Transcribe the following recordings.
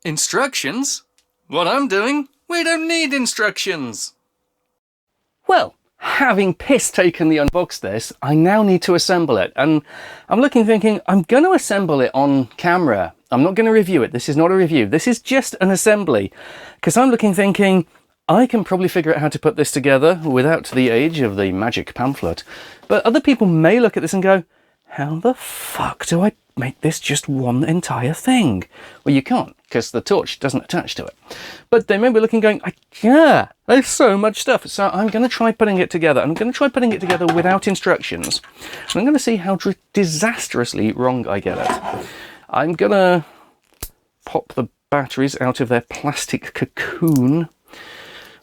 Instructions? What I'm doing? We don't need instructions. Well, having piss takenly unboxed this, I now need to assemble it. And I'm looking thinking, I'm going to assemble it on camera. I'm not going to review it. This is not a review. This is just an assembly. Because I'm looking thinking, I can probably figure out how to put this together without the aid of the magic pamphlet. But other people may look at this and go, how the fuck do I make this just one entire thing? Well, you can't, because the torch doesn't attach to it. But they may be looking going, yeah, there's so much stuff. So I'm going to try putting it together. I'm going to try putting it together without instructions. And I'm going to see how disastrously wrong I get it. I'm going to pop the batteries out of their plastic cocoon.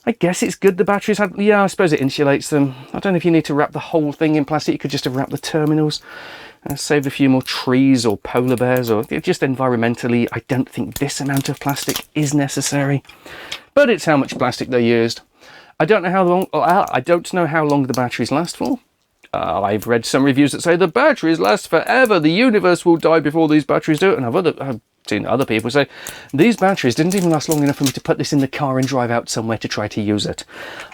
I guess it's good the batteries had, yeah, I suppose it insulates them. I don't know if you need to wrap the whole thing in plastic. You could just have wrapped the terminals. Saved a few more trees or polar bears, or just environmentally, I don't think this amount of plastic is necessary. But it's how much plastic they used. I don't know how long, I don't know how long the batteries last for. I've read some reviews that say the batteries last forever. The universe will die before these batteries do it. And I've seen other people say, these batteries didn't even last long enough for me to put this in the car and drive out somewhere to try to use it.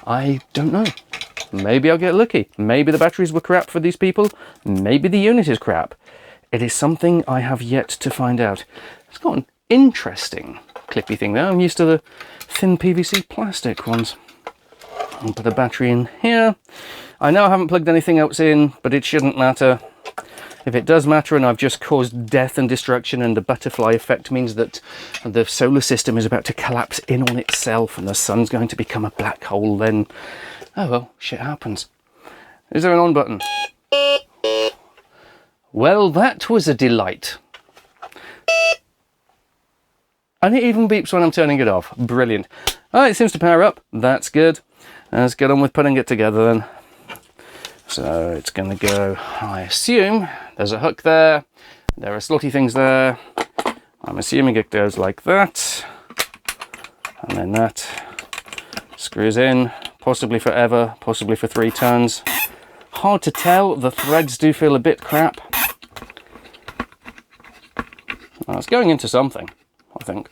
I don't know. Maybe I'll get lucky. Maybe the batteries were crap for these people. Maybe the unit is crap. It is something I have yet to find out. It's got an interesting clippy thing there. I'm used to the thin PVC plastic ones. I'll put a battery in here. I know I haven't plugged anything else in, but it shouldn't matter. If it does matter and I've just caused death and destruction and the butterfly effect means that the solar system is about to collapse in on itself and the sun's going to become a black hole, then, oh well, shit happens. Is there an on button? Well, that was a delight. And it even beeps when I'm turning it off. Brilliant. Oh, it seems to power up. That's good. Let's get on with putting it together then. So it's going to go, I assume, there's a hook there, there are slotty things there, I'm assuming it goes like that, and then that screws in, possibly forever, possibly for 3 turns. Hard to tell, the threads do feel a bit crap. Well, it's going into something, I think.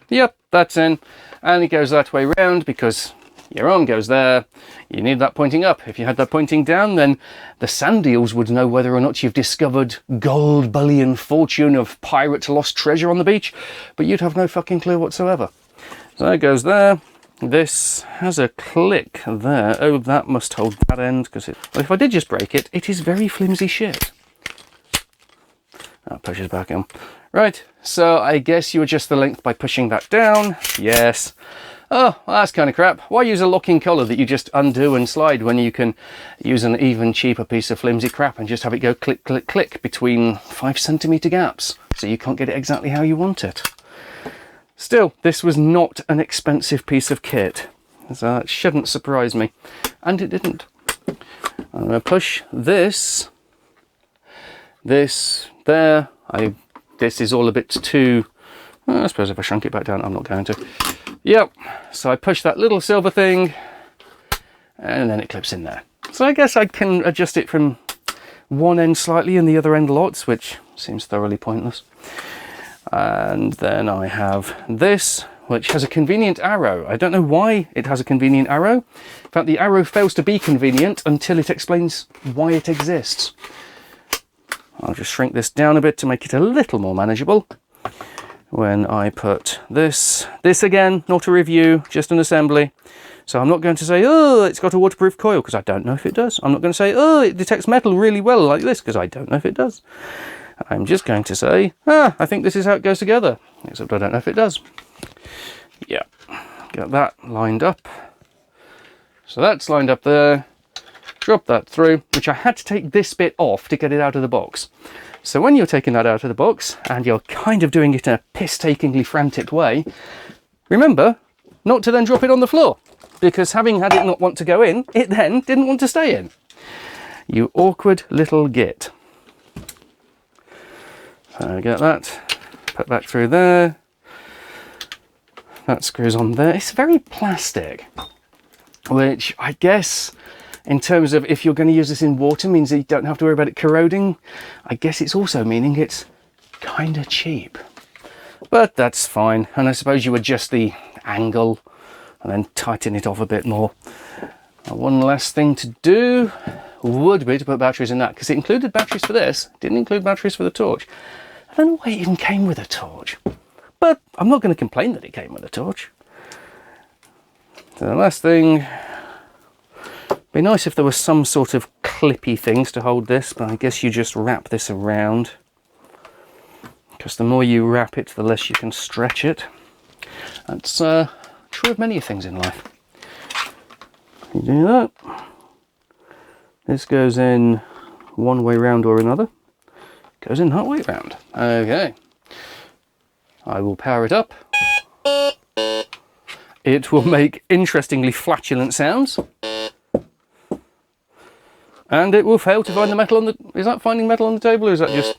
Yep, that's in, and it goes that way round because your arm goes there. You need that pointing up. If you had that pointing down, then the sand eels would know whether or not you've discovered gold, bullion, fortune of pirates' lost treasure on the beach, but you'd have no fucking clue whatsoever. So it goes there. This has a click there. Oh, that must hold that end, because well, if I did just break it, it is very flimsy shit. That pushes back in. Right, so I guess you adjust the length by pushing that down. Yes. Oh, well, that's kind of crap. Why use a locking collar that you just undo and slide when you can use an even cheaper piece of flimsy crap and just have it go click, click, click between 5cm gaps so you can't get it exactly how you want it. Still, this was not an expensive piece of kit, so it shouldn't surprise me. And it didn't. I'm going to push this, there. This is all a bit too... I suppose if I shrunk it back down, I'm not going to. Yep, so I push that little silver thing and then it clips in there. So I guess I can adjust it from one end slightly and the other end lots, which seems thoroughly pointless. And then I have this, which has a convenient arrow. I don't know why it has a convenient arrow. In fact, the arrow fails to be convenient until it explains why it exists. I'll just shrink this down a bit to make it a little more manageable. When I put this again, not a review, just an assembly. So I'm not going to say, oh, it's got a waterproof coil, because I don't know if it does. I'm not going to say, oh, it detects metal really well like this, because I don't know if it does. I'm just going to say, I think this is how it goes together, except I don't know if it does. Yeah, get that lined up. So that's lined up there. Drop that through, which I had to take this bit off to get it out of the box. So when you're taking that out of the box, and you're kind of doing it in a piss-takingly frantic way, remember not to then drop it on the floor, because having had it not want to go in, it then didn't want to stay in. You awkward little git. So get that, put that through there. That screws on there. It's very plastic, which I guess in terms of if you're going to use this in water means that you don't have to worry about it corroding. I guess it's also meaning it's kind of cheap. but that's fine. And I suppose you adjust the angle and then tighten it off a bit more. Now, one last thing to do would be to put batteries in that, because it included batteries for this, it didn't include batteries for the torch. I don't know why it even came with a torch, but I'm not going to complain that it came with a torch. So the last thing, be nice if there was some sort of clippy things to hold this, but I guess you just wrap this around, because the more you wrap it, the less you can stretch it. That's true of many things in life. You do that. This goes in one way round or another. Goes in that way round. Okay. I will power it up. It will make interestingly flatulent sounds. And it will fail to find the metal on the... Is that finding metal on the table, or is that just...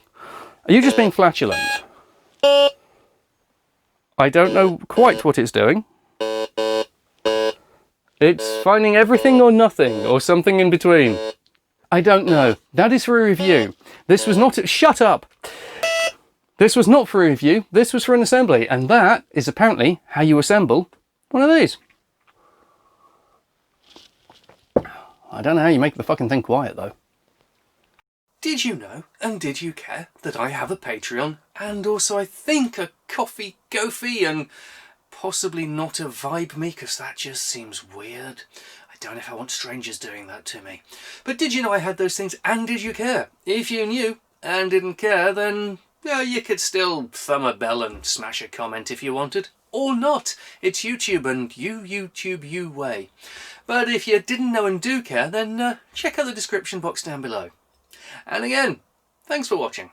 Are you just being flatulent? I don't know quite what it's doing. It's finding everything or nothing, or something in between. I don't know. That is for a review. This was not... Shut up! This was not for a review. This was for an assembly. And that is apparently how you assemble one of these. I don't know how you make the fucking thing quiet, though. Did you know, and did you care, that I have a Patreon, and also I think a Coffee Gophie, and possibly not a Vibe Me, because that just seems weird. I don't know if I want strangers doing that to me. But did you know I had those things, and did you care? If you knew and didn't care, then yeah, you could still thumb a bell and smash a comment if you wanted. Or not. It's YouTube, and you YouTube you way. But if you didn't know and do care, then check out the description box down below. And again, thanks for watching.